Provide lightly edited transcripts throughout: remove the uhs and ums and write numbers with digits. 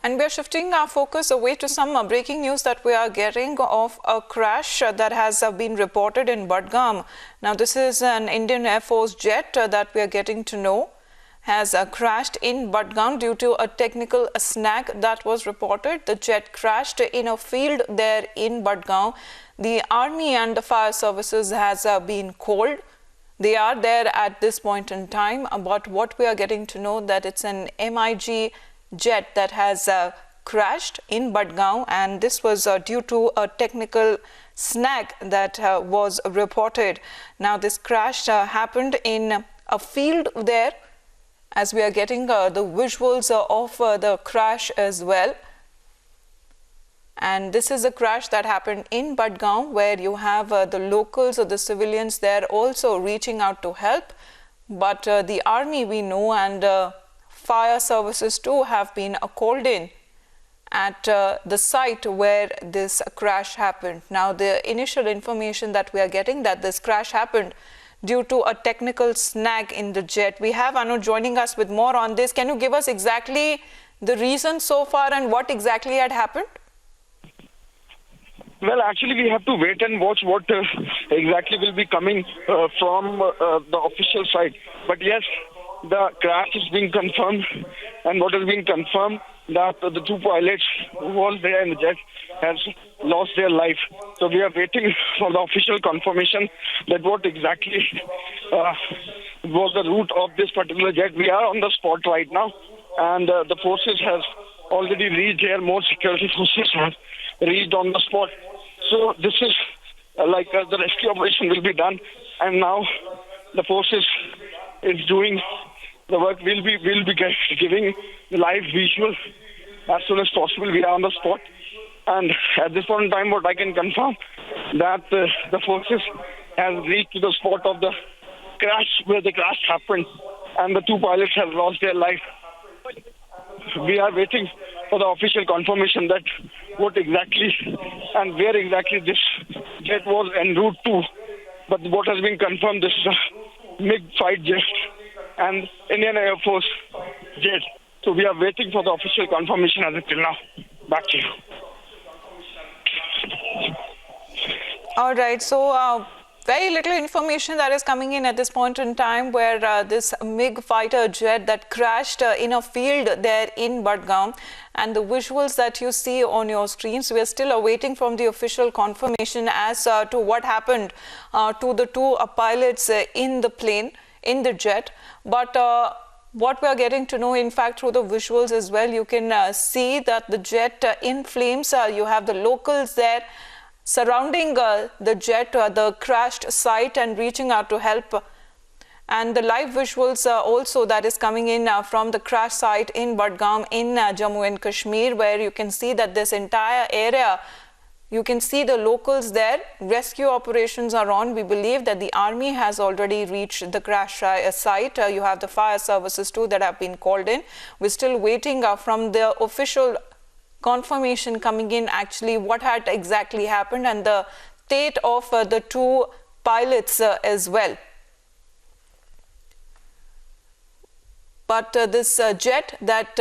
And we are shifting our focus away to some breaking news that we are getting of a crash that has been reported in Budgam. Now, this is an Indian Air Force jet that we are getting to know has crashed in Budgam due to a technical snag that was reported. The jet crashed in a field there in Budgam. The Army and the fire services has been called. They are there at this point in time, but what we are getting to know that it's an MiG jet that has crashed in Budgam, and this was due to a technical snag that was reported. Now, this crash happened in a field there, as we are getting the visuals of the crash as well. And this is a crash that happened in Budgam, where you have the locals or the civilians there also reaching out to help. But the army, we know, and fire services too have been called in at the site where this crash happened. Now, the initial information that we are getting that this crash happened due to a technical snag in the jet. We have Anuj joining us with more on this. Can you give us exactly the reason so far and what exactly had happened? Well, actually, we have to wait and watch what exactly will be coming from the official side. But yes, the crash is being confirmed, and what has been confirmed that the two pilots who were there in the jet has lost their life. So we are waiting for the official confirmation that what exactly was the route of this particular jet. We are on the spot right now, and the forces have already reached here. More security forces have reached on the spot. So this is the rescue operation will be done, and now the forces is doing the work. We'll be giving the live visual as soon as possible. We are on the spot, and at this point in time, what I can confirm that the forces have reached to the spot of the crash where the crash happened, and the two pilots have lost their life. We are waiting for the official confirmation that what exactly and where exactly this jet was en route to. But what has been confirmed, this is a MiG fight jet and Indian Air Force jet. So we are waiting for the official confirmation as of till now. Back to you. All right. So very little information that is coming in at this point in time, where this MiG fighter jet that crashed in a field there in Budgam, and the visuals that you see on your screens. We are still awaiting from the official confirmation as to what happened to the two pilots in the plane, in the jet. But what we are getting to know, in fact, through the visuals as well, you can see that the jet in flames. You have the locals there surrounding the jet, the crashed site, and reaching out to help. And the live visuals also that is coming in from the crash site in Budgam in Jammu and Kashmir, where you can see that this entire area, you can see the locals there. Rescue operations are on. We believe that the army has already reached the crash site. You have the fire services too that have been called in. We're still waiting from the official confirmation coming in actually what had exactly happened and the state of the two pilots as well. But this jet that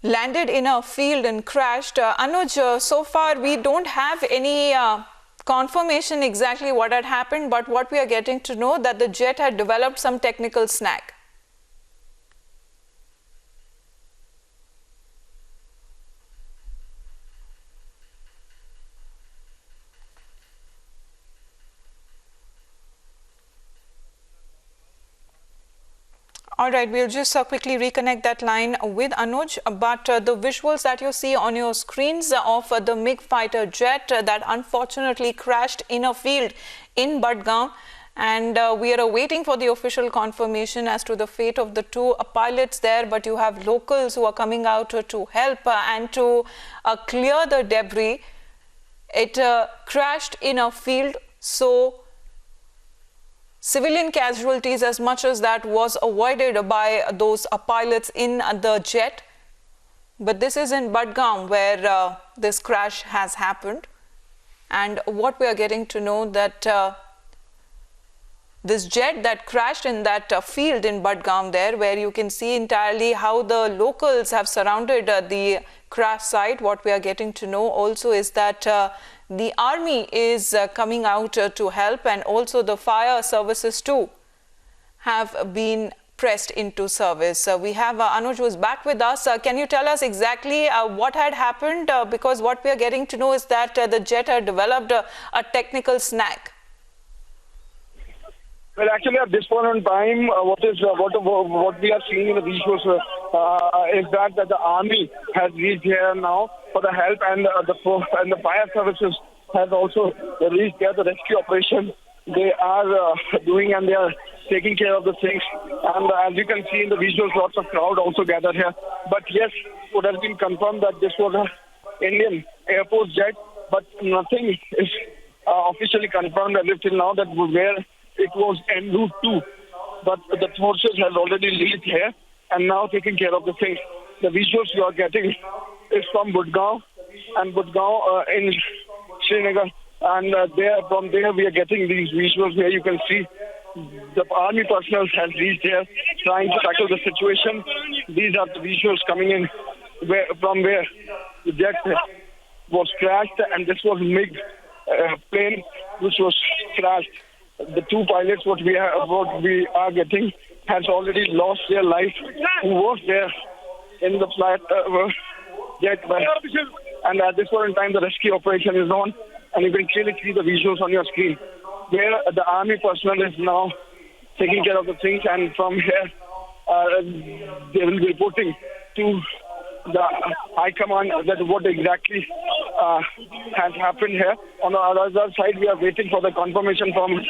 landed in a field and crashed, Anuj, so far we don't have any confirmation exactly what had happened, but what we are getting to know that the jet had developed some technical snag. All right, we'll just quickly reconnect that line with Anuj. But the visuals that you see on your screens of the MiG fighter jet that unfortunately crashed in a field in Budgam, and we are waiting for the official confirmation as to the fate of the two pilots there. But you have locals who are coming out to help and to clear the debris. It crashed in a field, so civilian casualties as much as that was avoided by those pilots in the jet. But this is in Budgam where this crash has happened. And what we are getting to know that this jet that crashed in that field in Budgam there, where you can see entirely how the locals have surrounded the crash site. What we are getting to know also is that the army is coming out to help, and also the fire services too have been pressed into service. We have Anuj, who is back with us. Can you tell us exactly what had happened? Because what we are getting to know is that the jet had developed a technical snag. Well, actually, at this point in time, what we are seeing in the visuals is that the army has reached here now for the help, and the fire services has also reached here. The rescue operation they are doing, and they are taking care of the things. And as you can see in the visuals, lots of crowd also gathered here. But yes, it has been confirmed that this was an Indian Air Force jet, but nothing is officially confirmed as if till now that where it was en route to. But the forces have already reached here and now taking care of the things. The visuals you are getting is from Budgam, and Budgam in Srinagar. And from there we are getting these visuals where you can see the army personnel has reached here trying to tackle the situation. These are the visuals coming in from where the jet was crashed, and this was MiG plane which was crashed. The two pilots what we are getting has already lost their life, who was there in the flight jet. And at this point in time the rescue operation is on, and you can clearly see the visuals on your screen where the army personnel is now taking care of the things, and from here they will be reporting to the High Command that what exactly has happened here. On the other side, we are waiting for the confirmation from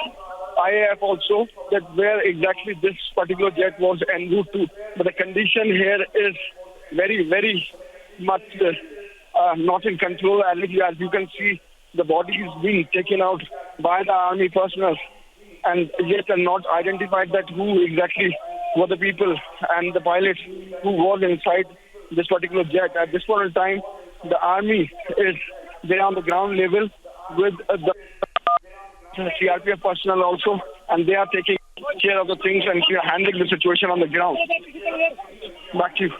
IAF also that where exactly this particular jet was en route to. But the condition here is very, very much not in control. As you can see, the body is being taken out by the army personnel, and yet are not identified that who exactly were the people and the pilots who was inside this particular jet. At this point in time, the army is there on the ground level with the CRPF personnel also, and they are taking care of the things and handling the situation on the ground. Back to you.